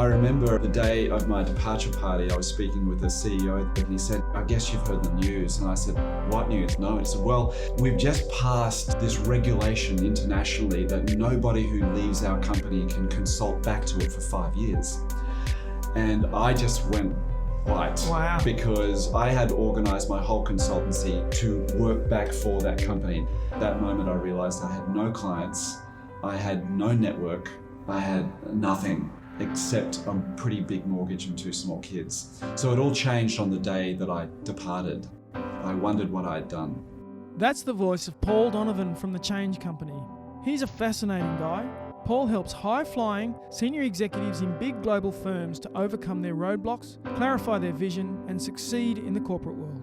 I remember the day of my departure party, I was speaking with the CEO and he said, I guess you've heard the news. And I said, what news? No. He said, well, we've just passed this regulation internationally that nobody who leaves our company can consult back to it for 5 years. And I just went white. Wow. Because I had organized my whole consultancy to work back for that company. That moment I realized I had no clients, I had no network, I had nothing except a pretty big mortgage and 2 small kids. So it all changed on the day that I departed. I wondered what I had done. That's the voice of Paul Donovan from The Change Company. He's a fascinating guy. Paul helps high-flying senior executives in big global firms to overcome their roadblocks, clarify their vision, and succeed in the corporate world.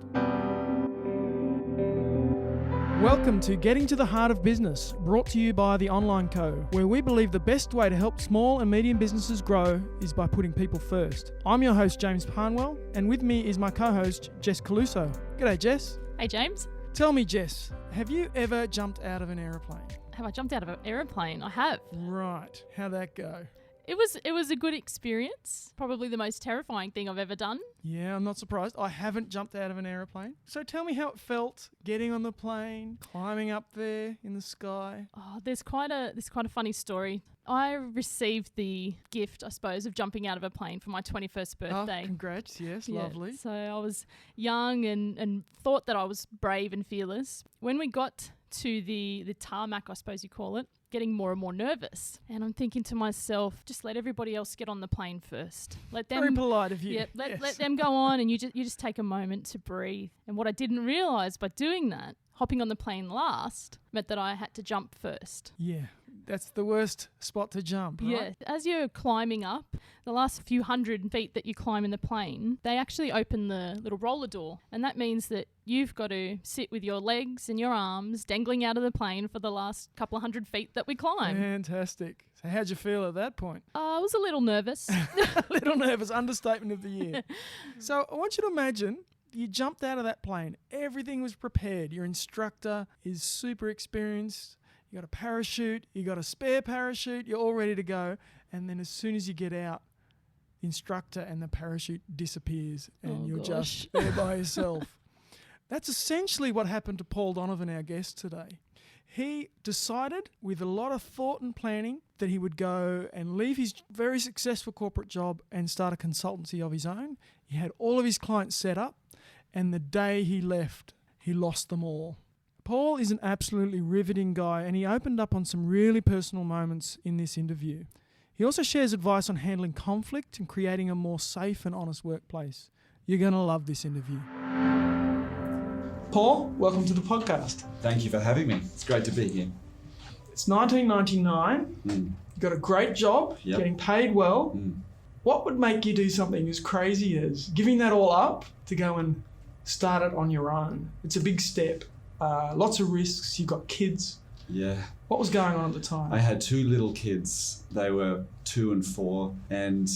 Welcome to Getting to the Heart of Business, brought to you by TheOnlineCo, where we believe the best way to help small and medium businesses grow is by putting people first. I'm your host, James Parnwell, and with me is my co-host, Jess Caluso. G'day, Jess. Hey, James. Tell me, Jess, have you ever jumped out of an aeroplane? Have I jumped out of an aeroplane? I have. Right. How'd that go? It was a good experience. Probably the most terrifying thing I've ever done. Yeah, I'm not surprised. I haven't jumped out of an aeroplane. So tell me how it felt getting on the plane, climbing up there in the sky. Oh, there's quite a funny story. I received the gift, I suppose, of jumping out of a plane for my 21st birthday. Oh, congrats. Yes, Yeah, lovely. So I was young and thought that I was brave and fearless. When we got to the tarmac, I suppose you call it, getting more and more nervous. And I'm thinking to myself, just let everybody else get on the plane first. Let them, very polite of you. Yeah, Yes. let them go on, and you just take a moment to breathe. And what I didn't realise by doing that, hopping on the plane last, meant that I had to jump first. Yeah, that's the worst spot to jump, right? Yeah, as you're climbing up, the last few hundred feet that you climb in the plane, they actually open the little roller door. And that means that you've got to sit with your legs and your arms dangling out of the plane for the last couple of 100 feet that we climb. Fantastic. So how'd you feel at that point? I was a little nervous. A little nervous, understatement of the year. So I want you to imagine you jumped out of that plane. Everything was prepared. Your instructor is super experienced. You got a parachute. You got a spare parachute. You're all ready to go. And then as soon as you get out, the instructor and the parachute disappears and you're just there by yourself. That's essentially what happened to Paul Donovan, our guest today. He decided with a lot of thought and planning that he would go and leave his very successful corporate job and start a consultancy of his own. He had all of his clients set up, and the day he left, he lost them all. Paul is an absolutely riveting guy, and he opened up on some really personal moments in this interview. He also shares advice on handling conflict and creating a more safe and honest workplace. You're going to love this interview. Paul, welcome to the podcast. Thank you for having me. It's great to be here. It's 1999. You've got a great job, getting paid well. What would make you do something as crazy as giving that all up to go and start it on your own? It's a big step. Lots of risks. You've got kids. Yeah. What was going on at the time? I had 2 little kids. They were 2 and 4. And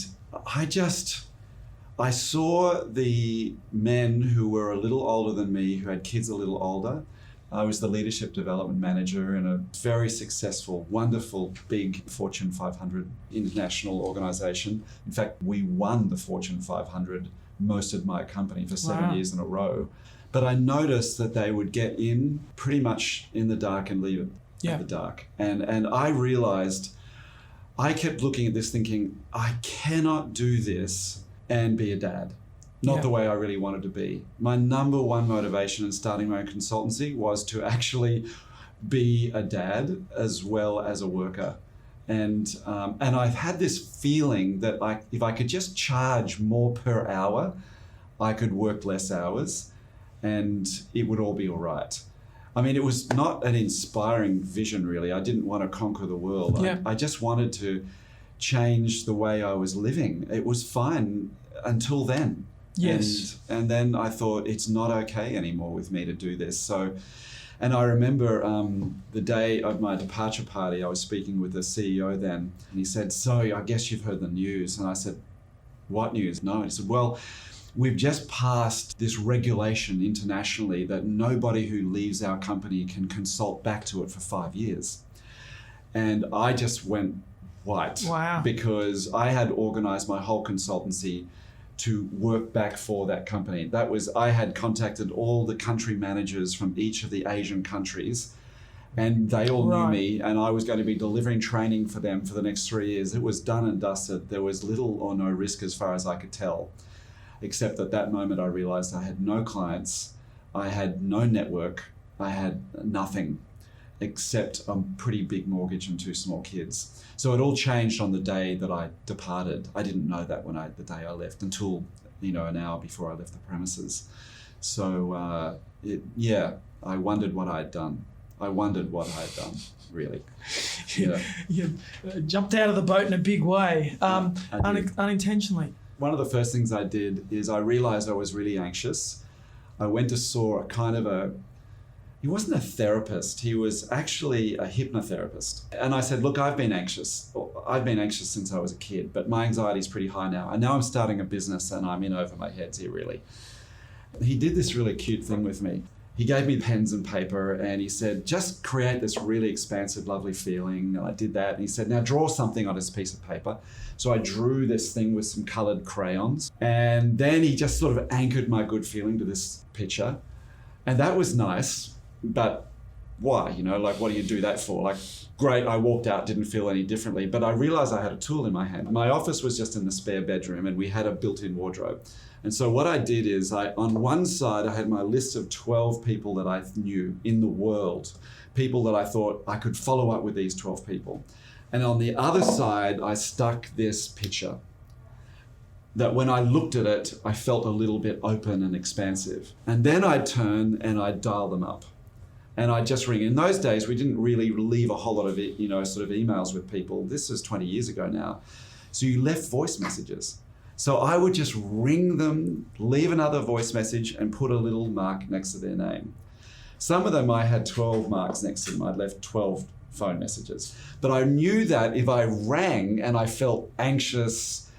I saw the men who were a little older than me, who had kids a little older. I was the leadership development manager in a very successful, wonderful, big Fortune 500 international organization. In fact, we won the Fortune 500, most of my company, for 7 years in a row. But I noticed that they would get in pretty much in the dark and leave it in the dark. And I realized, I kept looking at this thinking, I cannot do this and be a dad. Not the way I really wanted to be. My number one motivation in starting my own consultancy was to actually be a dad as well as a worker. And I've had this feeling that if I could just charge more per hour, I could work less hours and it would all be all right. I mean, it was not an inspiring vision, really. I didn't want to conquer the world. I just wanted to change the way I was living. It was fine until then. Yes. And then I thought, it's not okay anymore with me to do this. So, and I remember the day of my departure party, I was speaking with the CEO then, and he said, so I guess you've heard the news. And I said, what news? No. He said, well, we've just passed this regulation internationally that nobody who leaves our company can consult back to it for 5 years. And I just went white. Wow. Because I had organized my whole consultancy to work back for that company. I had contacted all the country managers from each of the Asian countries, and they all knew me, and I was going to be delivering training for them for the next 3 years. It was done and dusted. There was little or no risk as far as I could tell, except at that moment I realized I had no clients, I had no network, I had nothing except a pretty big mortgage and 2 small kids. So it all changed on the day that I departed. I didn't know that the day I left until, an hour before I left the premises. So, I wondered what I had done. Really. Yeah. You jumped out of the boat in a big way, unintentionally. One of the first things I did is I realized I was really anxious. I went to saw he wasn't a therapist, he was actually a hypnotherapist. And I said, look, I've been anxious. I've been anxious since I was a kid, but my anxiety is pretty high now. And now I'm starting a business and I'm in over my head here, really. He did this really cute thing with me. He gave me pens and paper and he said, just create this really expansive, lovely feeling. And I did that. And he said, now draw something on this piece of paper. So I drew this thing with some colored crayons. And then he just sort of anchored my good feeling to this picture. And that was nice. But why? What do you do that for? Great, I walked out, didn't feel any differently, but I realized I had a tool in my hand. My office was just in the spare bedroom and we had a built-in wardrobe. And so what I did is on one side, I had my list of 12 people that I knew in the world, people that I thought I could follow up with these 12 people. And on the other side, I stuck this picture that when I looked at it, I felt a little bit open and expansive. And then I'd turn and I'd dial them up. And I'd just ring. In those days, we didn't really leave a whole lot of sort of emails with people. This is 20 years ago now. So you left voice messages. So I would just ring them, leave another voice message and put a little mark next to their name. Some of them I had 12 marks next to them. I'd left 12 phone messages. But I knew that if I rang and I felt anxious,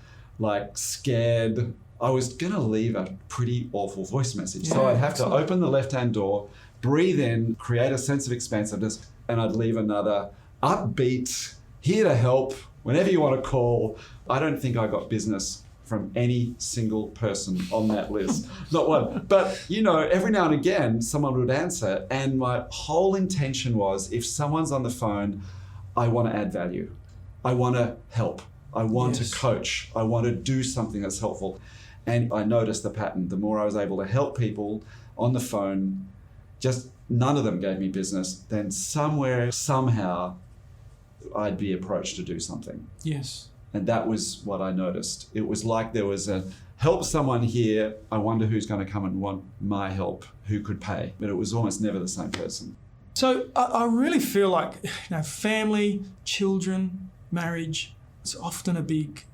scared, I was gonna leave a pretty awful voice message. So I'd have to open the left-hand door, breathe in, create a sense of expansiveness, and I'd leave another upbeat, here to help, whenever you want to call. I don't think I got business from any single person on that list. Not one. But, every now and again, someone would answer. And my whole intention was, if someone's on the phone, I want to add value. I want to help. I want to coach. I want to do something that's helpful. And I noticed the pattern. The more I was able to help people on the phone, just none of them gave me business, then somehow, I'd be approached to do something. Yes. And that was what I noticed. It was like there was a help someone here, I wonder who's going to come and want my help, who could pay. But it was almost never the same person. So I really feel like family, children, marriage, it's often a big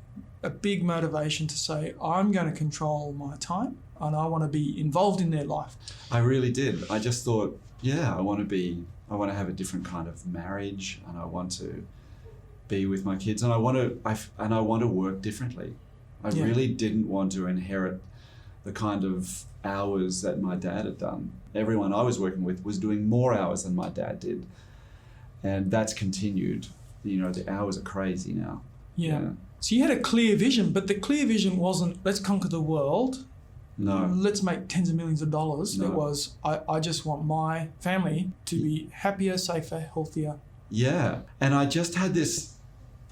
motivation to say, I'm going to control my time and I want to be involved in their life. I really did. I just thought, I want to have a different kind of marriage, and I want to be with my kids, and I want to work differently. I really didn't want to inherit the kind of hours that my dad had done. Everyone I was working with was doing more hours than my dad did, and that's continued. The hours are crazy now. Yeah. So you had a clear vision, but the clear vision wasn't, let's conquer the world. No. Let's make tens of millions of dollars. No. It was, I just want my family to be happier, safer, healthier. Yeah. And I just had this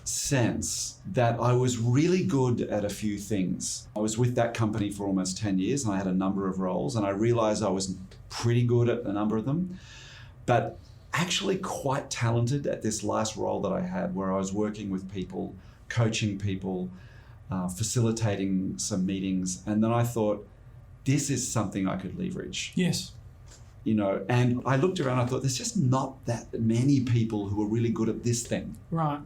sense that I was really good at a few things. I was with that company for almost 10 years and I had a number of roles, and I realized I was pretty good at a number of them, but actually quite talented at this last role that I had, where I was working with people, coaching people, facilitating some meetings. And then I thought, this is something I could leverage. Yes. And I looked around, I thought, there's just not that many people who are really good at this thing. Right.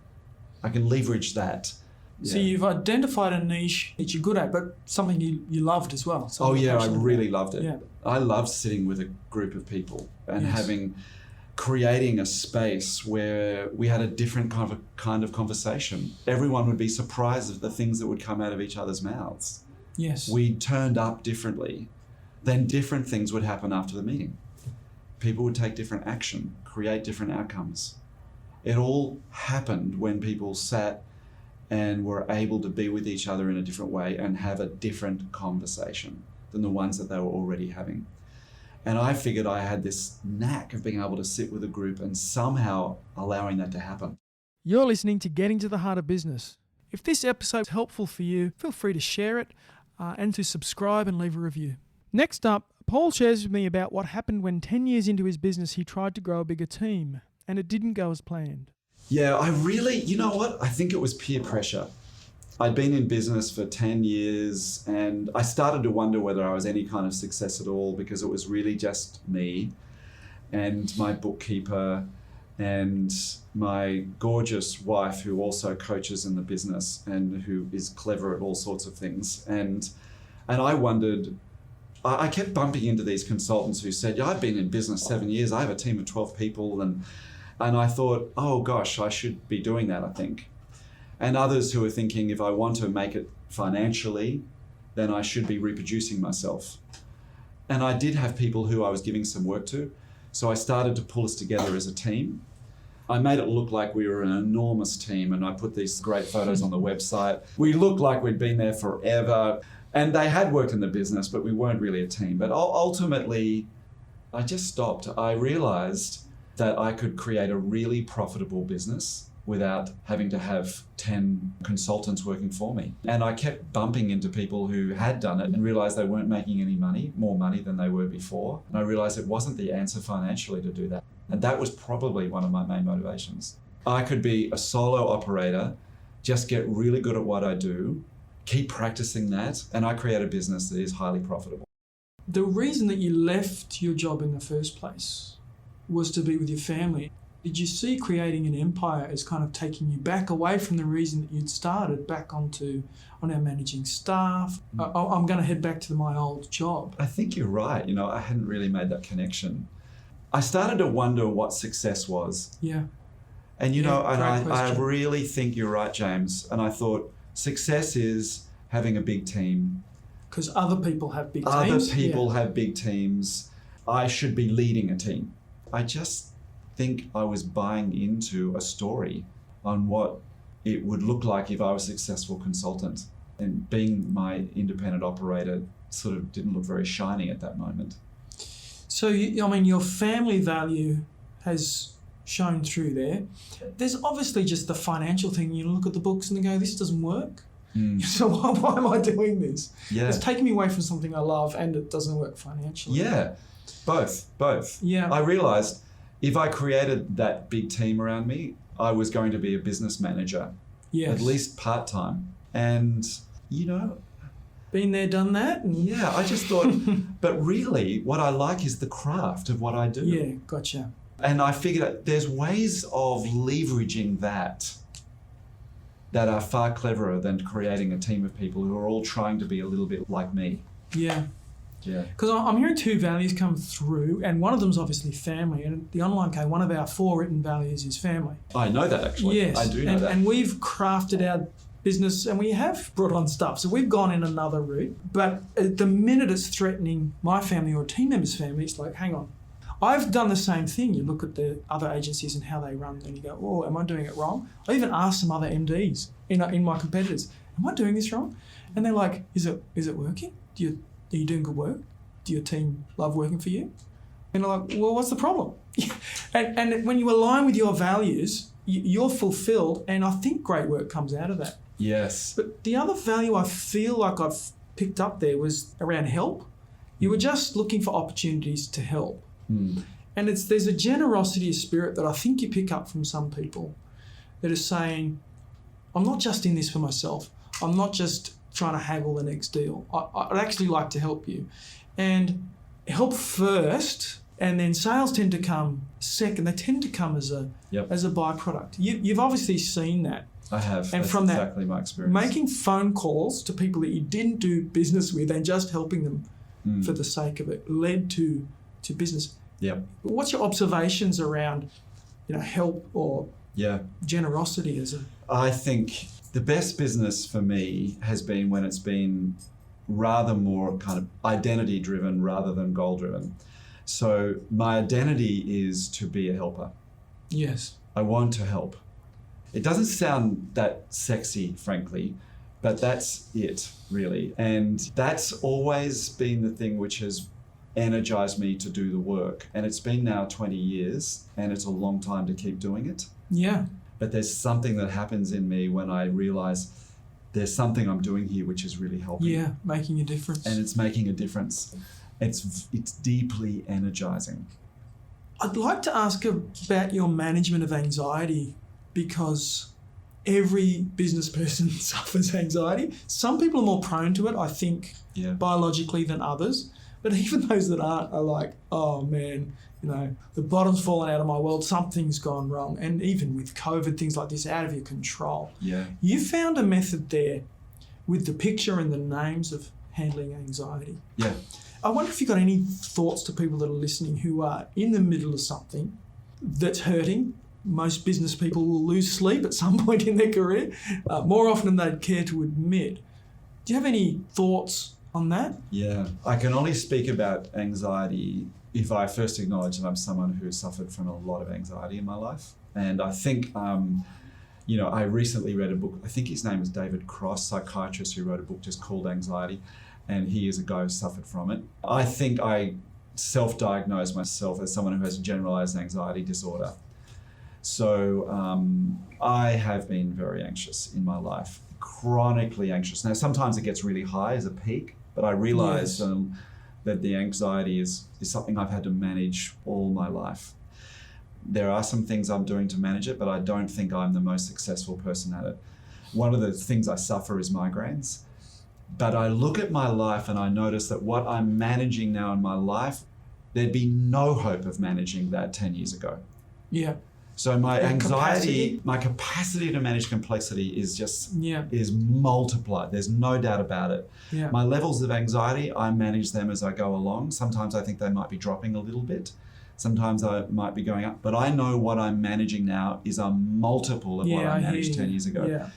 I can leverage that. So you've identified a niche that you're good at, but something you loved as well. I really loved it. Yeah. I loved sitting with a group of people and creating a space where we had a different kind of conversation. Everyone would be surprised at the things that would come out of each other's mouths. Yes. We turned up differently. Then different things would happen after the meeting. People would take different action, create different outcomes. It all happened when people sat and were able to be with each other in a different way and have a different conversation than the ones that they were already having. And I figured I had this knack of being able to sit with a group and somehow allowing that to happen. You're listening to Getting to the Heart of Business. If this episode is helpful for you, feel free to share it and to subscribe and leave a review. Next up, Paul shares with me about what happened when 10 years into his business he tried to grow a bigger team and it didn't go as planned. Yeah, you know what? I think it was peer pressure. I'd been in business for 10 years and I started to wonder whether I was any kind of success at all because it was really just me and my bookkeeper and my gorgeous wife who also coaches in the business and who is clever at all sorts of things. And I wondered, I kept bumping into these consultants who said, yeah, I've been in business 7 years. I have a team of 12 people. And I thought, oh gosh, I should be doing that, I think. And others who were thinking, if I want to make it financially, then I should be reproducing myself. And I did have people who I was giving some work to. So I started to pull us together as a team. I made it look like we were an enormous team and I put these great photos on the website. We looked like we'd been there forever. And they had worked in the business, but we weren't really a team. But ultimately, I just stopped. I realized that I could create a really profitable business without having to have 10 consultants working for me. And I kept bumping into people who had done it and realized they weren't making any money, more money than they were before. And I realized it wasn't the answer financially to do that. And that was probably one of my main motivations. I could be a solo operator, just get really good at what I do, keep practicing that, and I create a business that is highly profitable. The reason that you left your job in the first place was to be with your family. Did you see creating an empire as kind of taking you back away from the reason that you'd started, back on our managing staff? I'm going to head back to my old job. I think you're right. I hadn't really made that connection. I started to wonder what success was. Yeah. And I question. really think you're right, James. And I thought success is having a big team. Because other people have big teams. Other people have big teams. I should be leading a team. I just think I was buying into a story on what it would look like if I was a successful consultant. And being my independent operator sort of didn't look very shiny at that moment. So, your family value has shown through there. There's obviously just the financial thing. You look at the books and you go, this doesn't work. So why am I doing this? Yeah. It's taking me away from something I love and it doesn't work financially. Yeah, both. Yeah. I realized if I created that big team around me, I was going to be a business manager, Yes. at least part-time. And, Been there, done that. yeah, I just thought, but really what I like is the craft of what I do. Yeah, gotcha. And I figured out there's ways of leveraging that are far cleverer than creating a team of people who are all trying to be a little bit like me. Yeah. Yeah. Because I'm hearing two values come through, and one of them is obviously family. And at TheOnlineCo, one of our 4 written values is family. I know that actually. Yes. I do know that. And we've crafted our business and we have brought on stuff. So we've gone in another route. But at the minute it's threatening my family or a team member's family, it's like, hang on. I've done the same thing. You look at the other agencies and how they run and you go, oh, am I doing it wrong? I even asked some other MDs in my competitors, am I doing this wrong? And they're like, is it working? Are you doing good work? Do your team love working for you? And they're like, well, what's the problem? and when you align with your values, you're fulfilled, and I think great work comes out of that. Yes. But the other value I feel like I've picked up there was around help. You were just looking for opportunities to help. And there's a generosity of spirit that I think you pick up from some people that is saying, I'm not just in this for myself. I'm not just trying to haggle the next deal. I'd actually like to help you. And help first, and then sales tend to come second. They tend to come as a byproduct. You've obviously seen that. I have. And That's from exactly my experience. Making phone calls to people that you didn't do business with and just helping them for the sake of it led to business. Yep. What's your observations around, help or generosity as a? I think the best business for me has been when it's been rather more kind of identity driven rather than goal driven. So my identity is to be a helper. Yes. I want to help. It doesn't sound that sexy, frankly, but that's it, really. And that's always been the thing which has energized me to do the work. And it's been now 20 years, and it's a long time to keep doing it. Yeah. But there's something that happens in me when I realize there's something I'm doing here which is really helping. Yeah, making a difference. And it's making a difference. It's deeply energizing. I'd like to ask about your management of anxiety, because every business person suffers anxiety. Some people are more prone to it, I think, biologically than others. But even those that aren't are like, oh man, the bottom's fallen out of my world, something's gone wrong. And even with COVID, things like this, out of your control. Yeah. You found a method there with the picture and the names of handling anxiety. Yeah. I wonder if you've got any thoughts to people that are listening who are in the middle of something that's hurting. Most business people will lose sleep at some point in their career, more often than they'd care to admit. Do you have any thoughts on that? Yeah. I can only speak about anxiety if I first acknowledge that I'm someone who suffered from a lot of anxiety in my life. And I think, I recently read a book, I think his name is David Cross, psychiatrist who wrote a book just called Anxiety. And he is a guy who suffered from it. I think I self-diagnosed myself as someone who has generalized anxiety disorder. So I have been very anxious in my life, chronically anxious. Now, sometimes it gets really high as a peak, but I realize that the anxiety is something I've had to manage all my life. There are some things I'm doing to manage it, but I don't think I'm the most successful person at it. One of the things I suffer is migraines. But I look at my life and I notice that what I'm managing now in my life, there'd be no hope of managing that 10 years ago. Yeah. So my anxiety, my capacity to manage complexity is multiplied. There's no doubt about it. Yeah. My levels of anxiety, I manage them as I go along. Sometimes I think they might be dropping a little bit. Sometimes I might be going up. But I know what I'm managing now is a multiple of what I managed 10 years ago. Yeah.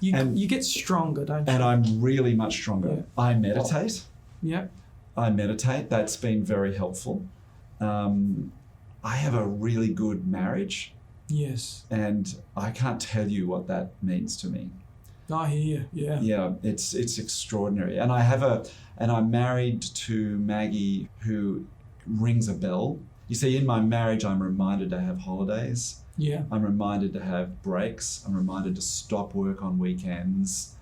You get stronger, don't you? And I'm really much stronger. Yeah. I meditate. Yeah. I meditate. That's been very helpful. I have a really good marriage. Yes. And I can't tell you what that means to me. I hear you. Yeah. Yeah, it's extraordinary. And I'm married to Maggie, who rings a bell. You see, in my marriage, I'm reminded to have holidays. Yeah. I'm reminded to have breaks. I'm reminded to stop work on weekends.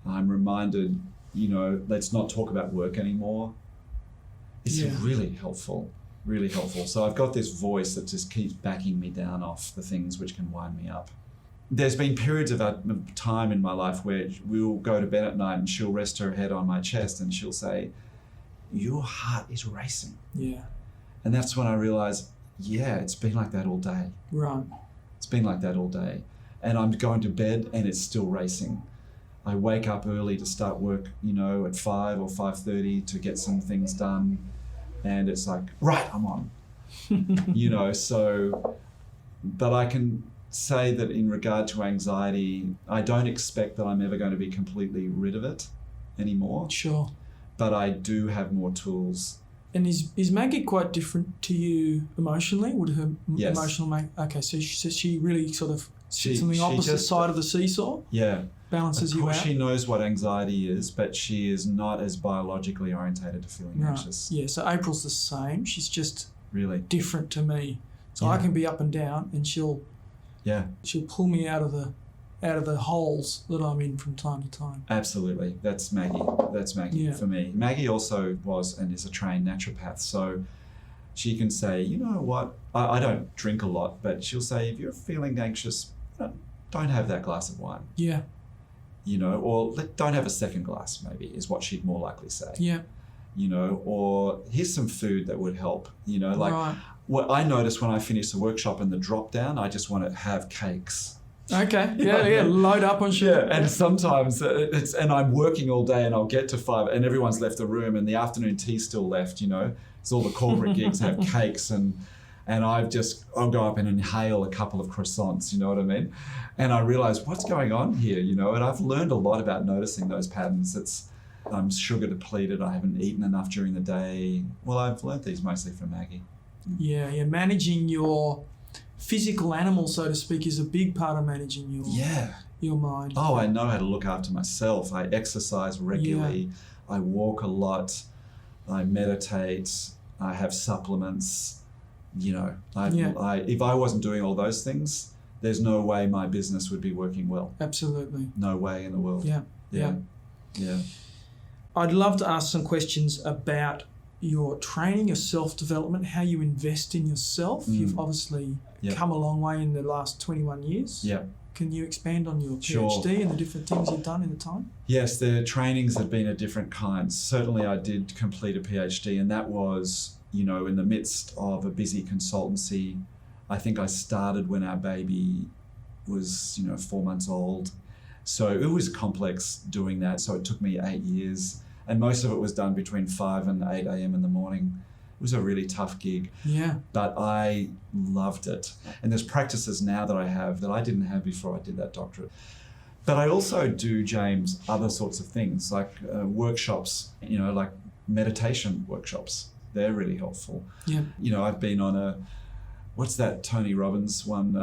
I'm reminded, let's not talk about work anymore. It's really helpful, really helpful. So I've got this voice that just keeps backing me down off the things which can wind me up. There's been periods of time in my life where we'll go to bed at night and she'll rest her head on my chest and she'll say, your heart is racing. Yeah. And that's when I realize, it's been like that all day. Right. It's been like that all day. And I'm going to bed and it's still racing. I wake up early to start work, at 5 or 5:30 to get some things done. And it's like, right, I'm on. But I can say that in regard to anxiety, I don't expect that I'm ever going to be completely rid of it anymore. Sure. But I do have more tools. And is Maggie quite different to you emotionally? Would her emotional okay, so she really sort of sits on the opposite side of the seesaw? Yeah. Balances you out? Of course she knows what anxiety is, but she is not as biologically orientated to feeling anxious. Yeah, so April's the same. She's just really different to me. So I can be up and down and she'll pull me out of the holes that I'm in from time to time. Absolutely. That's Maggie for me. Maggie also was and is a trained naturopath. So she can say, you know what, I don't drink a lot, but she'll say, if you're feeling anxious, don't have that glass of wine. Yeah. Or don't have a second glass, maybe, is what she'd more likely say. Yeah. Or here's some food that would help. Right. What I notice when I finish the workshop and the drop down, I just want to have cakes. Okay. Yeah. Load up on sugar. Yeah. And sometimes and I'm working all day and I'll get to 5 and everyone's left the room and the afternoon tea's still left, So all the corporate gigs have cakes and I'll go up and inhale a couple of croissants, you know what I mean? And I realize what's going on here, and I've learned a lot about noticing those patterns. I'm sugar depleted. I haven't eaten enough during the day. Well, I've learned these mostly from Maggie. Yeah. Managing your physical animal, so to speak, is a big part of managing your mind. Oh, I know how to look after myself. I exercise regularly. I walk a lot. I meditate. I have supplements. You know, if I wasn't doing all those things, there's no way my business would be working well. Absolutely. No way in the world. Yeah. I'd love to ask some questions about your training, your self-development, how you invest in yourself. You've obviously come a long way in the last 21 years. Yeah. Can you expand on your PhD and the different things you've done in the time? Yes, the trainings have been of different kinds. Certainly I did complete a PhD, and that was, you know, in the midst of a busy consultancy. I think I started when our baby was, 4 months old. So it was complex doing that. So it took me 8 years, and most of it was done between 5 and 8 a.m. in the morning. It was a really tough gig. Yeah. But I loved it. And there's practices now that I have that I didn't have before I did that doctorate. But I also do, James, other sorts of things like workshops, like meditation workshops. They're really helpful. Yeah. I've been on what's that Tony Robbins one,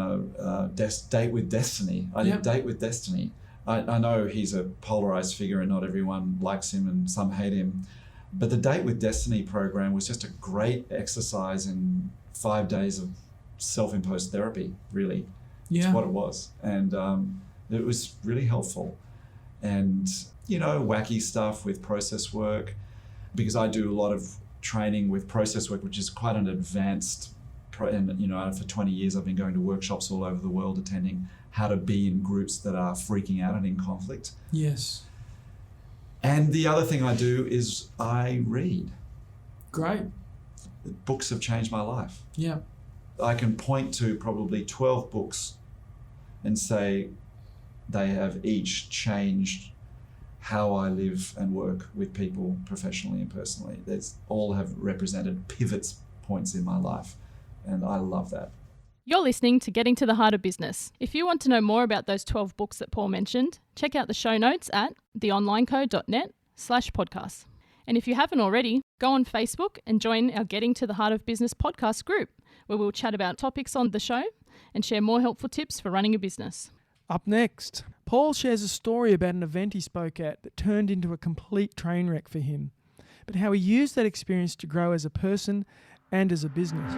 Date with Destiny. I did Date with Destiny. I know he's a polarized figure and not everyone likes him and some hate him. But the Date with Destiny program was just a great exercise in 5 days of self-imposed therapy, really. Yeah. It's what it was. And it was really helpful. And, wacky stuff with process work, because I do a lot of training with process work, which is quite an advanced, and, for 20 years I've been going to workshops all over the world, attending how to be in groups that are freaking out and in conflict. Yes. And the other thing I do is I read. Great. Books have changed my life. Yeah. I can point to probably 12 books and say they have each changed how I live and work with people professionally and personally. They all have represented points in my life, and I love that. You're listening to Getting to the Heart of Business. If you want to know more about those 12 books that Paul mentioned, check out the show notes at TheOnlineCo.net/podcast. And if you haven't already, go on Facebook and join our Getting to the Heart of Business podcast group, where we'll chat about topics on the show and share more helpful tips for running a business. Up next, Paul shares a story about an event he spoke at that turned into a complete train wreck for him, but how he used that experience to grow as a person and as a business.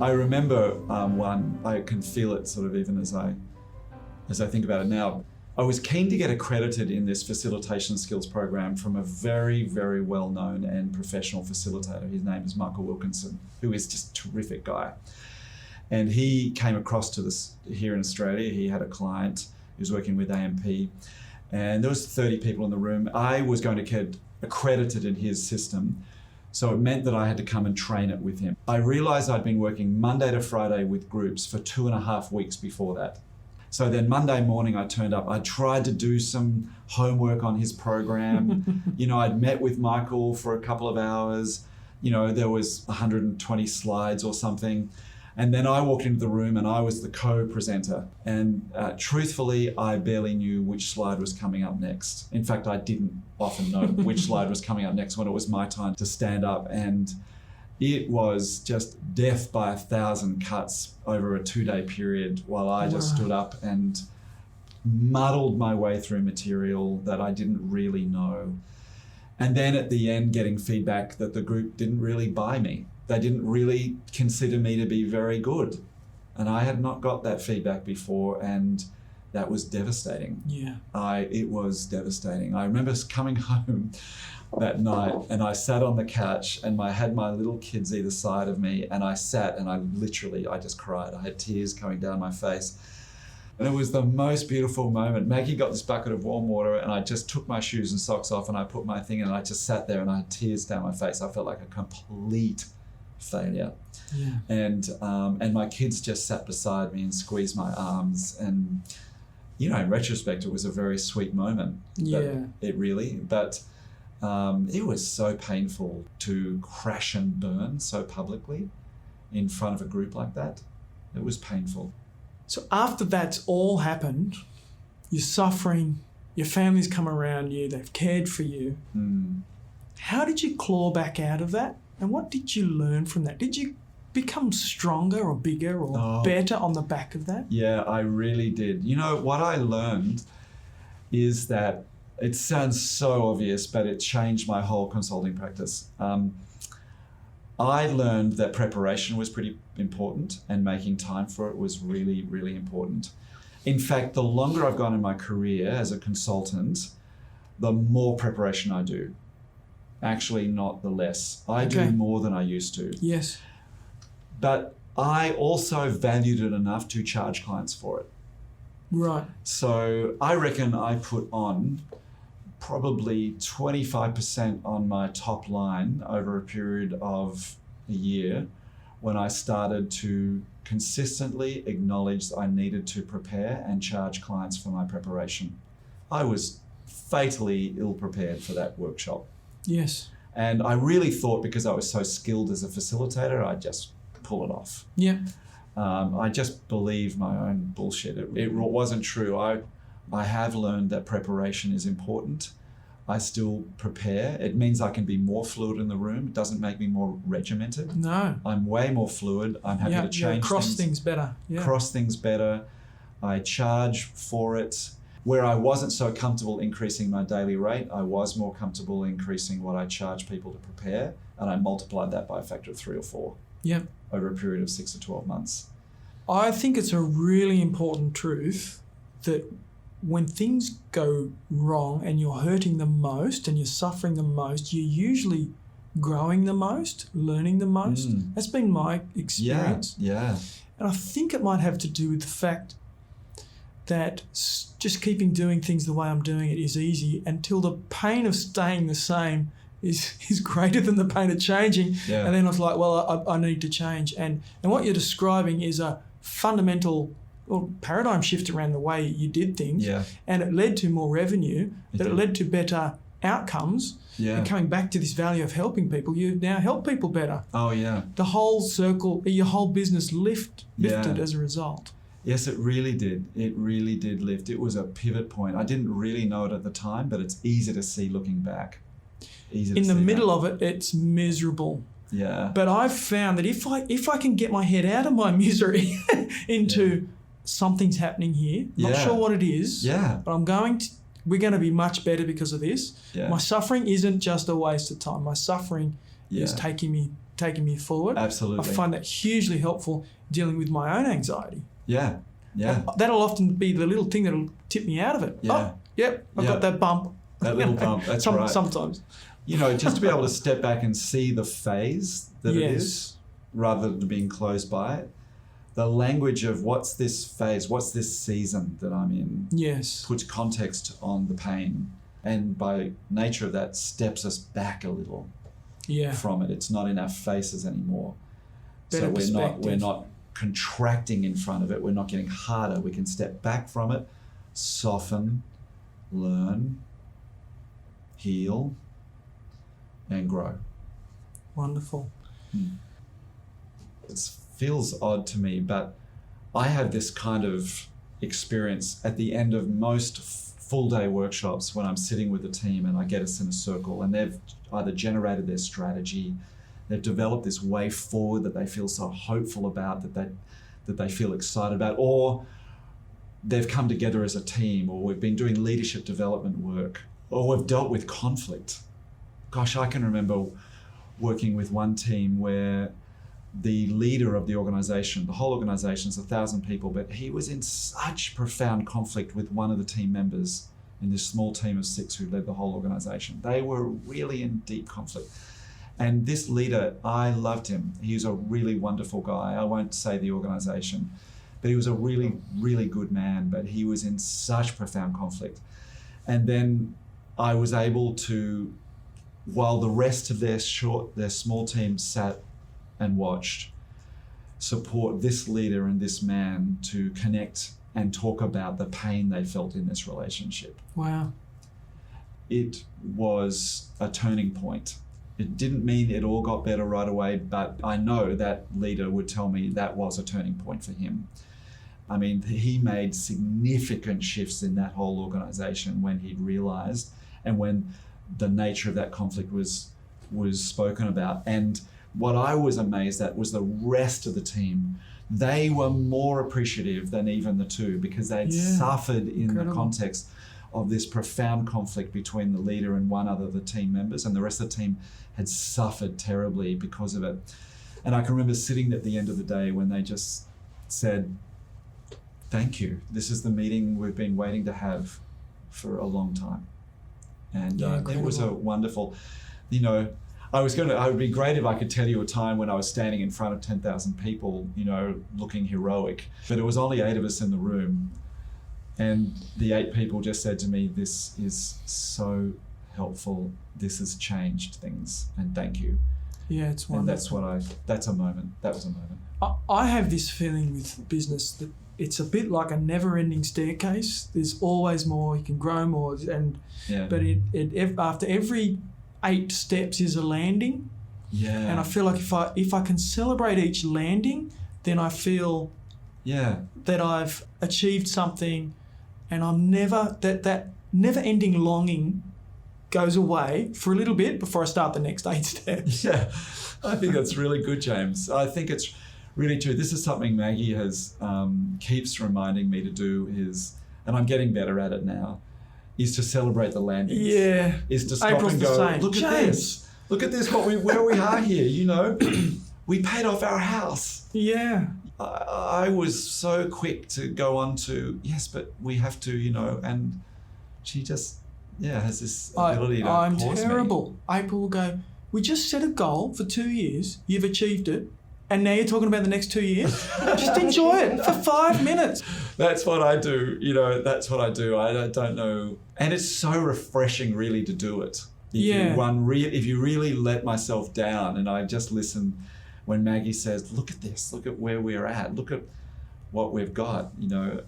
I remember one, I can feel it sort of even as I think about it now. I was keen to get accredited in this facilitation skills program from a very, very well-known and professional facilitator. His name is Michael Wilkinson, who is just a terrific guy. And he came across to this here in Australia. He had a client who was working with AMP, and there was 30 people in the room. I was going to get accredited in his system, so it meant that I had to come and train it with him. I realized I'd been working Monday to Friday with groups for 2.5 weeks before that. So then Monday morning I turned up. I tried to do some homework on his program. I'd met with Michael for a couple of hours. There was 120 slides or something. And then I walked into the room and I was the co-presenter. And truthfully, I barely knew which slide was coming up next. In fact, I didn't often know which slide was coming up next when it was my time to stand up. And it was just death by 1,000 cuts over a 2-day period while I just stood up and muddled my way through material that I didn't really know. And then at the end, getting feedback that the group didn't really buy me. They didn't really consider me to be very good. And I had not got that feedback before, and that was devastating. Yeah. It was devastating. I remember coming home that night and I sat on the couch and I had my little kids either side of me, and I sat and I just cried. I had tears coming down my face. And it was the most beautiful moment. Maggie got this bucket of warm water and I just took my shoes and socks off and I put my thing in and I just sat there and I had tears down my face. I felt like a complete failure. Yeah. And my kids just sat beside me and squeezed my arms, and in retrospect it was a very sweet moment. Yeah. It was so painful to crash and burn so publicly in front of a group like that. It was painful. So after that's all happened, you're suffering, your family's come around you, they've cared for you. How did you claw back out of that? And what did you learn from that? Did you become stronger or bigger or better on the back of that? Yeah, I really did. You know, what I learned is that it sounds so obvious, but it changed my whole consulting practice. I learned that preparation was pretty important and making time for it was really, really important. In fact, the longer I've gone in my career as a consultant, the more preparation I do. Actually, not the less. I do more than I used to. Yes. But I also valued it enough to charge clients for it. Right. So I reckon I put on probably 25% on my top line over a period of a year when I started to consistently acknowledge I needed to prepare and charge clients for my preparation. I was fatally ill prepared for that workshop. Yes. And I really thought because I was so skilled as a facilitator, I'd just pull it off. Yeah. I just believed my own bullshit. It wasn't true. I have learned that preparation is important. I still prepare. It means I can be more fluid in the room. It doesn't make me more regimented. No. I'm way more fluid. I'm happy to change cross things better. Yeah. Cross things better. I charge for it. Where I wasn't so comfortable increasing my daily rate, I was more comfortable increasing what I charge people to prepare, and I multiplied that by a factor of 3 or 4 over a period of 6 to 12 months. I think it's a really important truth that when things go wrong and you're hurting the most and you're suffering the most, you're usually growing the most, learning the most. That's been my experience. Yeah. And I think it might have to do with the fact that just keeping doing things the way I'm doing it is easy until the pain of staying the same is greater than the pain of changing. Yeah. And then I was like, well, I need to change. And what you're describing is a fundamental paradigm shift around the way you did things. Yeah. And it led to more revenue, it led to better outcomes. Yeah. And coming back to this value of helping people, you now help people better. Oh, yeah. The whole circle, your whole business lifted as a result. Yes, it really did. It really did lift. It was a pivot point. I didn't really know it at the time, but it's easy to see looking back. In the middle of it, it's miserable. Yeah. But I've found that if I can get my head out of my misery into something's happening here, not sure what it is, but we're going to be much better because of this. Yeah. My suffering isn't just a waste of time. My suffering is taking me forward. Absolutely. I find that hugely helpful dealing with my own anxiety. Yeah. And that'll often be the little thing that'll tip me out of it. Yeah. I've got that bump. That little bump, that's right. Sometimes. You know, just to be able to step back and see the phase that it is, rather than being closed by it. The language of what's this phase, what's this season that I'm in, puts context on the pain. And by nature of that, steps us back a little from it. It's not in our faces anymore. Better we're not contracting in front of it. We're not getting harder. We can step back from it, soften, learn, heal, and grow. Wonderful. It feels odd to me, but I have this kind of experience at the end of most full day workshops when I'm sitting with the team and I get us in a circle and they've either generated their strategy, they've developed this way forward that they feel so hopeful about, that they feel excited about, or they've come together as a team, or we've been doing leadership development work, or we've dealt with conflict. Gosh, I can remember working with one team where the leader of the organization, the whole organization is 1,000 people, but he was in such profound conflict with one of the team members in this small team of 6 who led the whole organization. They were really in deep conflict. And this leader, I loved him. He was a really wonderful guy. I won't say the organization, but he was a really, really good man, but he was in such profound conflict. And then I was able to, while the rest of their small team sat and watched, support this leader and this man to connect and talk about the pain they felt in this relationship. Wow. It was a turning point. It didn't mean it all got better right away, but I know that leader would tell me that was a turning point for him. I mean, he made significant shifts in that whole organization when he'd realized and when the nature of that conflict was spoken about. And what I was amazed at was the rest of the team. They were more appreciative than even the two, because they'd suffered in the context of this profound conflict between the leader and one other of the team members, and the rest of the team had suffered terribly because of it. And I can remember sitting at the end of the day when they just said, thank you. This is the meeting we've been waiting to have for a long time. And it was a wonderful, you know, I would be great if I could tell you a time when I was standing in front of 10,000 people, you know, looking heroic, but it was only 8 of us in the room. And the 8 people just said to me, this is so helpful. This has changed things, and thank you. Yeah, it's wonderful. And that's a moment. That was a moment. I have this feeling with business that it's a bit like a never-ending staircase. There's always more. You can grow more, but after every 8 steps is a landing. Yeah. And I feel like if I can celebrate each landing, then I feel that I've achieved something, and I'm that never-ending longing goes away for a little bit before I start the next 8 steps. Yeah, I think that's really good, James. I think it's really true. This is something Maggie has keeps reminding me to do and I'm getting better at it now, is to celebrate the landings. Yeah. Is to stop April's and go, look James. at this. Look at this, where we are here, you know. We paid off our house. Yeah. I was so quick to go on to, yes, but we have to, you know, and she just, has this ability to I'm pause terrible. me. April will go, we just set a goal for 2 years, you've achieved it, and now you're talking about the next 2 years? Just enjoy it for 5 minutes. That's what I do, you know, that's what I do. I don't know. And it's so refreshing really to do it. If you really let myself down, and I just listen when Maggie says, look at this, look at where we're at, look at what we've got, you know,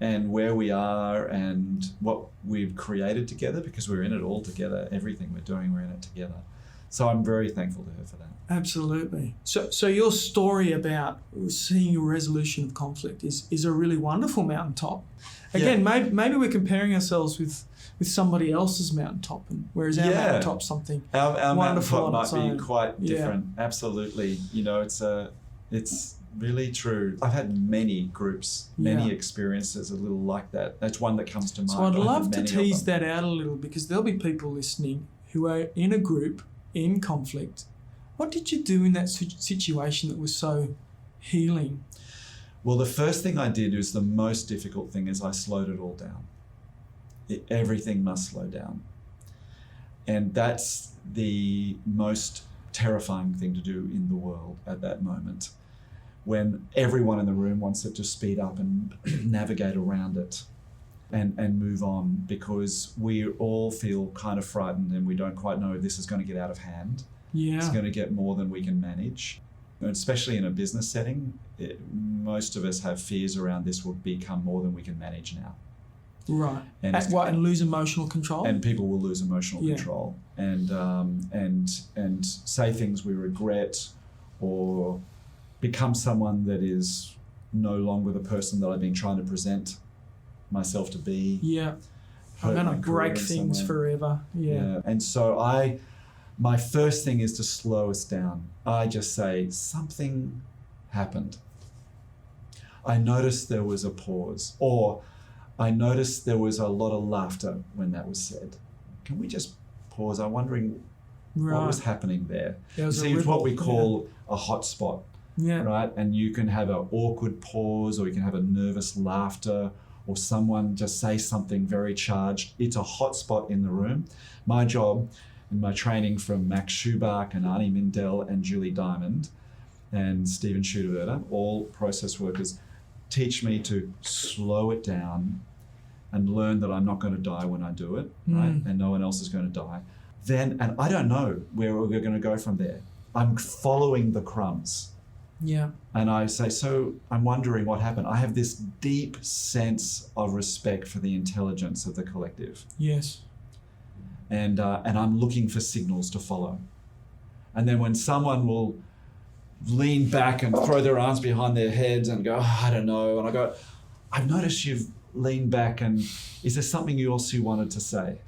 and where we are and what we've created together, because we're in it all together. Everything we're doing, we're in it together. So I'm very thankful to her for that. Absolutely. So your story about seeing a resolution of conflict is a really wonderful mountaintop. Again, maybe we're comparing ourselves with somebody else's mountaintop, whereas our mountaintop's something our wonderful mountaintop might be quite different. Absolutely. You know, it's really true. I've had many groups, many experiences a little like that. That's one that comes to mind. So I'd love to tease that out a little, because there'll be people listening who are in a group in conflict. What did you do in that situation that was so healing? Well, the first thing I did was the most difficult thing, is I slowed it all down. Everything must slow down. And that's the most terrifying thing to do in the world at that moment, when everyone in the room wants it to speed up and navigate around it and move on, because we all feel kind of frightened and we don't quite know if this is going to get out of hand. Yeah. It's going to get more than we can manage. And especially in a business setting, most of us have fears around this will become more than we can manage now. Right. And lose emotional control? And people will lose emotional control and say things we regret, or become someone that is no longer the person that I've been trying to present myself to be. Yeah. I'm going to break things forever. Yeah. And so my first thing is to slow us down. I just say, something happened. I noticed there was a pause, or I noticed there was a lot of laughter when that was said. Can we just pause? I'm wondering what was happening there. See, it's what we call a hot spot, right? And you can have an awkward pause, or you can have a nervous laughter, or someone just say something very charged. It's a hot spot in the room. My job in my training from Max Schubach and Arnie Mindell and Julie Diamond and Stephen Schuderwerder, all process workers, teach me to slow it down and learn that I'm not going to die when I do it, right? And no one else is going to die. And I don't know where we're going to go from there. I'm following the crumbs. Yeah. And I say, so I'm wondering what happened. I have this deep sense of respect for the intelligence of the collective. Yes. And I'm looking for signals to follow. And then when someone will lean back and throw their arms behind their heads and go, I don't know. And I go, I've noticed you've leaned back, and is there something else you wanted to say?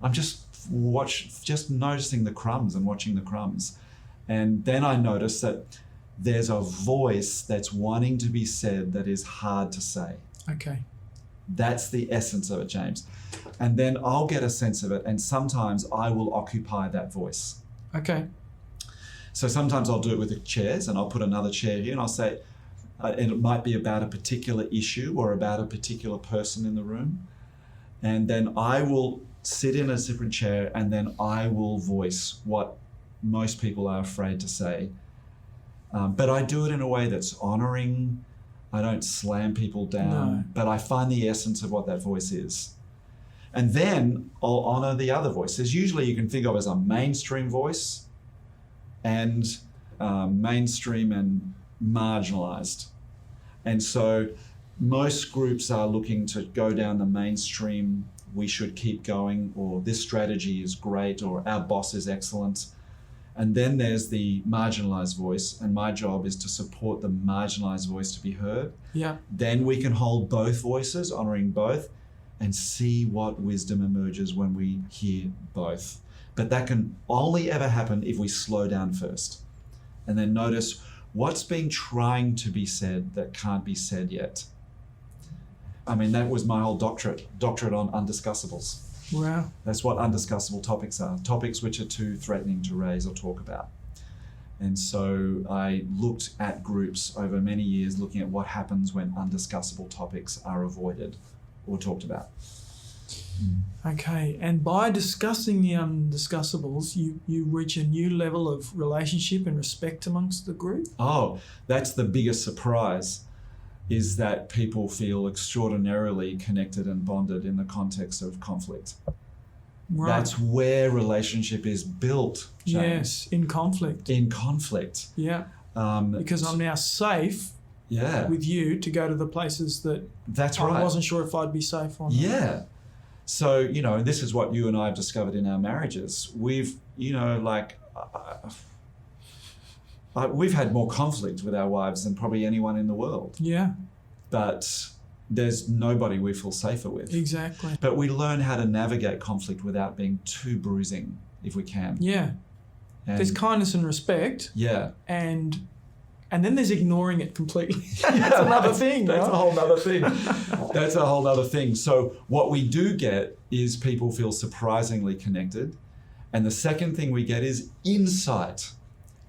I'm just noticing the crumbs and watching the crumbs. And then I notice that there's a voice that's wanting to be said that is hard to say. Okay. That's the essence of it, James. And then I'll get a sense of it, and sometimes I will occupy that voice. Okay. So sometimes I'll do it with the chairs, and I'll put another chair here, and I'll say, and it might be about a particular issue or about a particular person in the room. And then I will sit in a different chair, and then I will voice what most people are afraid to say. But I do it in a way that's honoring. I don't slam people down, but I find the essence of what that voice is. And then I'll honor the other voices. Usually you can think of as a mainstream voice and mainstream and marginalized. And so most groups are looking to go down the mainstream, we should keep going, or this strategy is great, or our boss is excellent. And then there's the marginalized voice, and my job is to support the marginalized voice to be heard. Yeah. Then we can hold both voices, honoring both, and see what wisdom emerges when we hear both. But that can only ever happen if we slow down first. And then notice what's been trying to be said that can't be said yet. I mean, that was my whole doctorate on undiscussables. Wow. That's what undiscussable topics are, topics which are too threatening to raise or talk about. And so I looked at groups over many years, looking at what happens when undiscussable topics are avoided or talked about. Okay, and by discussing the undiscussables, you reach a new level of relationship and respect amongst the group? Oh, that's the biggest surprise, is that people feel extraordinarily connected and bonded in the context of conflict. Right. That's where relationship is built, James. Yes, in conflict. In conflict. Yeah. Because I'm now safe with you to go to the places that that's I right. wasn't sure if I'd be safe or not. Yeah. So, you know, this is what you and I have discovered in our marriages. We've, you know, like, we've had more conflict with our wives than probably anyone in the world. Yeah. But there's nobody we feel safer with. Exactly. But we learn how to navigate conflict without being too bruising, if we can. Yeah. And there's kindness and respect. Yeah. And then there's ignoring it completely. That's another thing. That's right? a whole other thing. That's a whole other thing. So what we do get is people feel surprisingly connected. And the second thing we get is insight.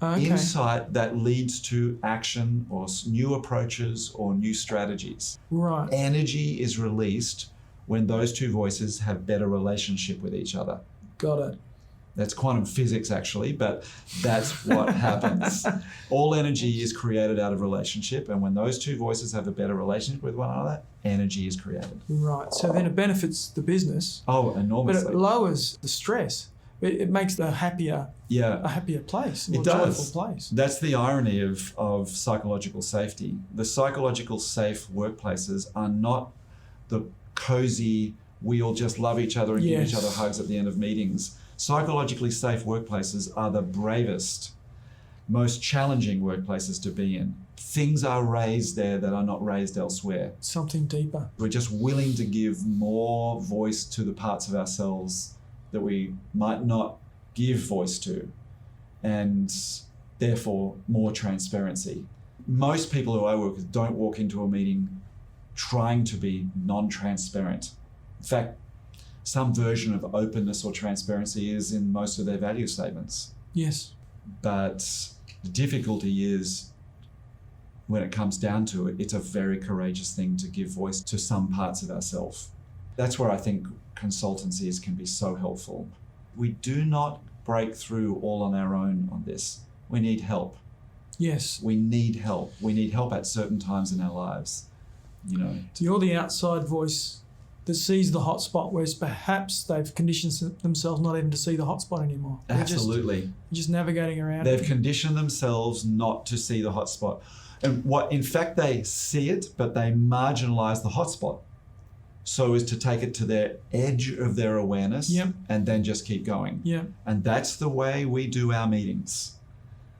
Okay. Insight that leads to action or new approaches or new strategies. Right. Energy is released when those two voices have better relationship with each other. Got it. That's quantum physics, actually, but that's what happens. All energy is created out of relationship, and when those two voices have a better relationship with one another, energy is created. Right. So then it benefits the business. Oh, enormously. But it lowers the stress. It makes a happier place, a more joyful place. That's the irony of psychological safety. The psychological safe workplaces are not the cozy, we all just love each other and give each other hugs at the end of meetings. Psychologically safe workplaces are the bravest, most challenging workplaces to be in. Things are raised there that are not raised elsewhere. Something deeper. We're just willing to give more voice to the parts of ourselves that we might not give voice to, and therefore more transparency. Most people who I work with don't walk into a meeting trying to be non-transparent. In fact, some version of openness or transparency is in most of their value statements. Yes. But the difficulty is, when it comes down to it, it's a very courageous thing to give voice to some parts of ourselves. That's where I think consultancies can be so helpful. We do not break through all on our own on this. We need help. Yes. We need help. We need help at certain times in our lives. You know. You're the outside voice that sees the hot spot, whereas perhaps they've conditioned themselves not even to see the hot spot anymore. Absolutely. Just navigating around. They've conditioned themselves not to see the hot spot. And in fact, they see it, but they marginalize the hot spot so as to take it to their edge of their awareness and then just keep going. Yeah. And that's the way we do our meetings.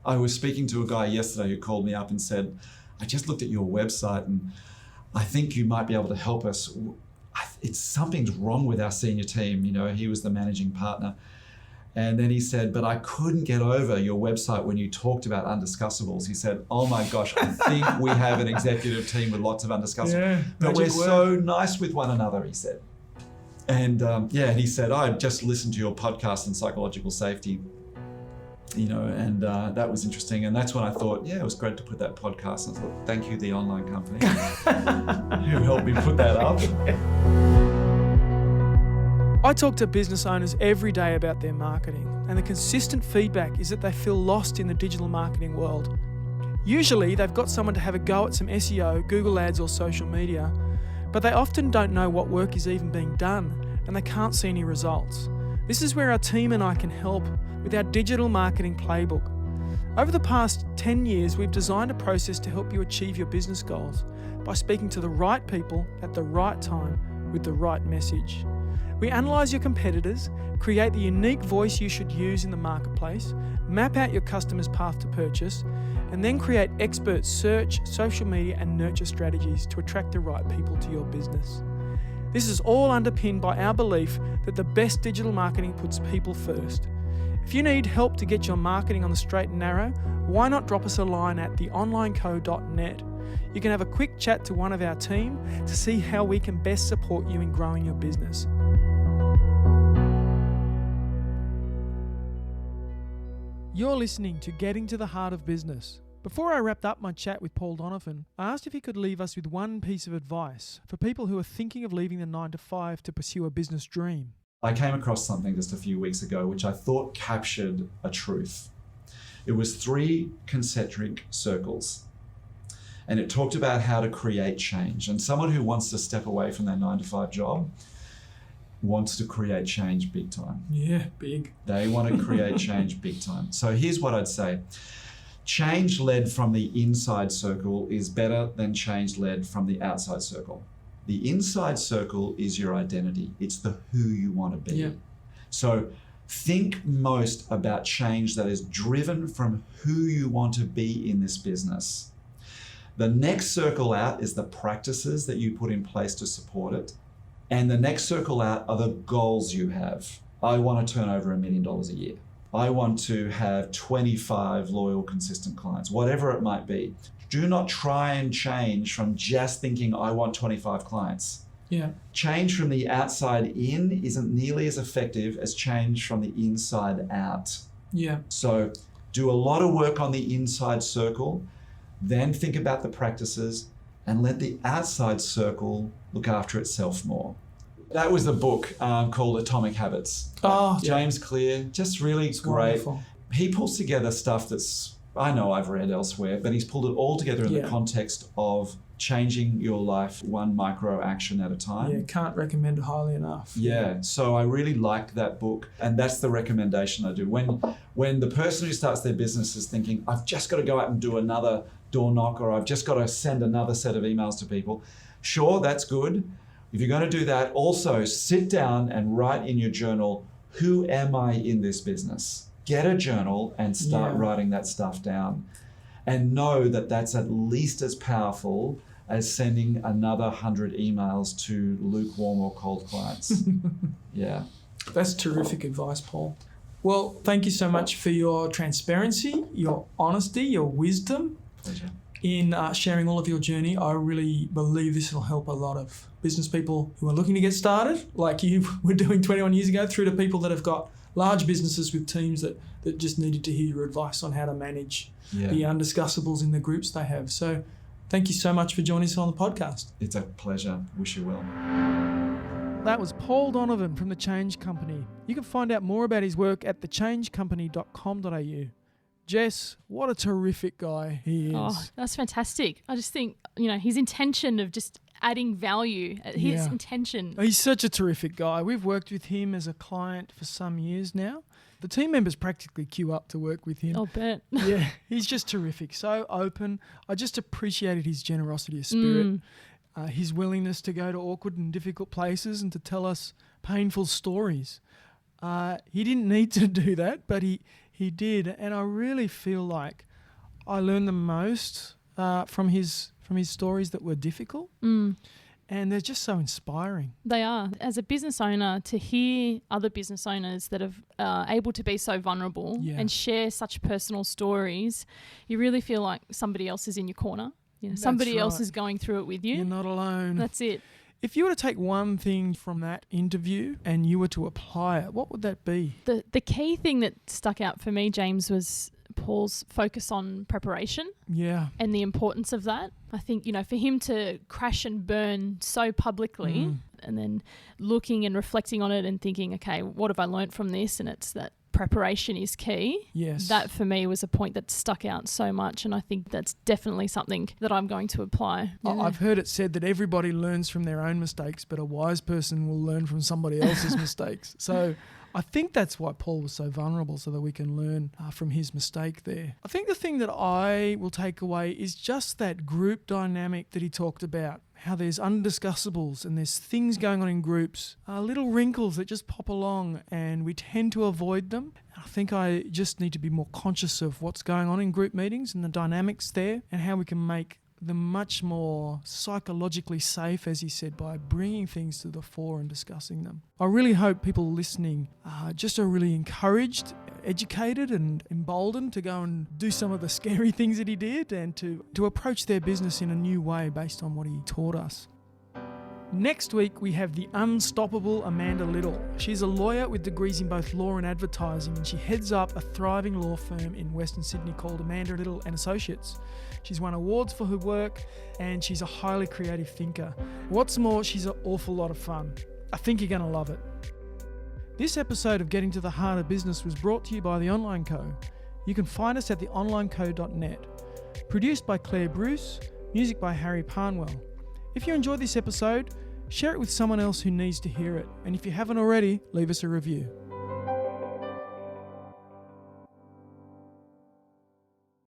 I was speaking to a guy yesterday who called me up and said, I just looked at your website and I think you might be able to help us. Something's wrong with our senior team. You know, he was the managing partner. And then he said, but I couldn't get over your website when you talked about undiscussables. He said, oh my gosh, I think we have an executive team with lots of undiscussables. Yeah, but we're magic word. so nice with one another, he said. And and he said, I just listened to your podcast on psychological safety, and that was interesting. And that's when I thought, it was great to put that podcast. And I thought, thank you, the online company, who helped me put that up. I talk to business owners every day about their marketing, and the consistent feedback is that they feel lost in the digital marketing world. Usually, they've got someone to have a go at some SEO, Google Ads or social media, but they often don't know what work is even being done, and they can't see any results. This is where our team and I can help with our digital marketing playbook. Over the past 10 years, we've designed a process to help you achieve your business goals by speaking to the right people at the right time with the right message. We analyse your competitors, create the unique voice you should use in the marketplace, map out your customer's path to purchase, and then create expert search, social media and nurture strategies to attract the right people to your business. This is all underpinned by our belief that the best digital marketing puts people first. If you need help to get your marketing on the straight and narrow, why not drop us a line at TheOnlineCo.net. You can have a quick chat to one of our team to see how we can best support you in growing your business. You're listening to Getting to the Heart of Business. Before I wrapped up my chat with Paul Donovan, I asked if he could leave us with one piece of advice for people who are thinking of leaving the 9-to-5 to pursue a business dream. I came across something just a few weeks ago which I thought captured a truth. It was 3 concentric circles, and it talked about how to create change. And someone who wants to step away from their 9-to-5 job wants to create change big time. Yeah, big. They want to create change big time. So here's what I'd say. Change led from the inside circle is better than change led from the outside circle. The inside circle is your identity. It's the who you want to be. Yeah. So think most about change that is driven from who you want to be in this business. The next circle out is the practices that you put in place to support it. And the next circle out are the goals you have. I want to turn over $1 million a year. I want to have 25 loyal, consistent clients, whatever it might be. Do not try and change from just thinking, I want 25 clients. Yeah. Change from the outside in isn't nearly as effective as change from the inside out. Yeah. So do a lot of work on the inside circle, then think about the practices, and let the outside circle look after itself more. That was the book called Atomic Habits. Oh, James Clear, just really it's great. wonderful. He pulls together stuff that's, I know I've read elsewhere, but he's pulled it all together in the context of changing your life one micro action at a time. Yeah, can't recommend it highly enough. Yeah, so I really like that book, and that's the recommendation I do. When the person who starts their business is thinking, I've just got to go out and do another door knock, or I've just got to send another set of emails to people, sure, that's good. If you're going to do that, also sit down and write in your journal, who am I in this business? Get a journal and start writing that stuff down. And know that that's at least as powerful as sending another 100 emails to lukewarm or cold clients. Yeah. That's terrific advice, Paul. Well, thank you so much for your transparency, your honesty, your wisdom. Pleasure. In sharing all of your journey. I really believe this will help a lot of business people who are looking to get started, like you were doing 21 years ago, through to people that have got large businesses with teams that just needed to hear your advice on how to manage the undiscussables in the groups they have. So thank you so much for joining us on the podcast. It's a pleasure. Wish you well. That was Paul Donovan from The Change Company. You can find out more about his work at thechangecompany.com.au. Jess, what a terrific guy he is. Oh, that's fantastic. I just think, his intention of just adding value, his intention. He's such a terrific guy. We've worked with him as a client for some years now. The team members practically queue up to work with him. I'll bet. Yeah, he's just terrific. So open. I just appreciated his generosity of spirit, his willingness to go to awkward and difficult places and to tell us painful stories. He didn't need to do that, but he did, and I really feel like I learned the most from his stories that were difficult, and they're just so inspiring. They are. As a business owner, to hear other business owners that are able to be so vulnerable and share such personal stories, you really feel like somebody else is in your corner. Somebody else is going through it with you. You're not alone. That's it. If you were to take one thing from that interview and you were to apply it, what would that be? The key thing that stuck out for me, James, was Paul's focus on preparation and the importance of that. I think, for him to crash and burn so publicly and then looking and reflecting on it and thinking, okay, what have I learnt from this? And it's that preparation is key. Yes. That for me was a point that stuck out so much, and I think that's definitely something that I'm going to apply. Yeah. I've heard it said that everybody learns from their own mistakes, but a wise person will learn from somebody else's mistakes. So I think that's why Paul was so vulnerable, so that we can learn from his mistake there. I think the thing that I will take away is just that group dynamic that he talked about. How there's undiscussables and there's things going on in groups, little wrinkles that just pop along and we tend to avoid them. I think I just need to be more conscious of what's going on in group meetings and the dynamics there and how we can make them much more psychologically safe, as he said, by bringing things to the fore and discussing them. I really hope people listening just are really encouraged, educated and emboldened to go and do some of the scary things that he did and to approach their business in a new way based on what he taught us. Next week, we have the unstoppable Amanda Little. She's a lawyer with degrees in both law and advertising, and she heads up a thriving law firm in Western Sydney called Amanda Little and Associates. She's won awards for her work, and she's a highly creative thinker. What's more, she's an awful lot of fun. I think you're going to love it. This episode of Getting to the Heart of Business was brought to you by TheOnlineCo. You can find us at TheOnlineCo.net. Produced by Claire Bruce, music by Harry Parnwell. If you enjoyed this episode, share it with someone else who needs to hear it. And if you haven't already, leave us a review.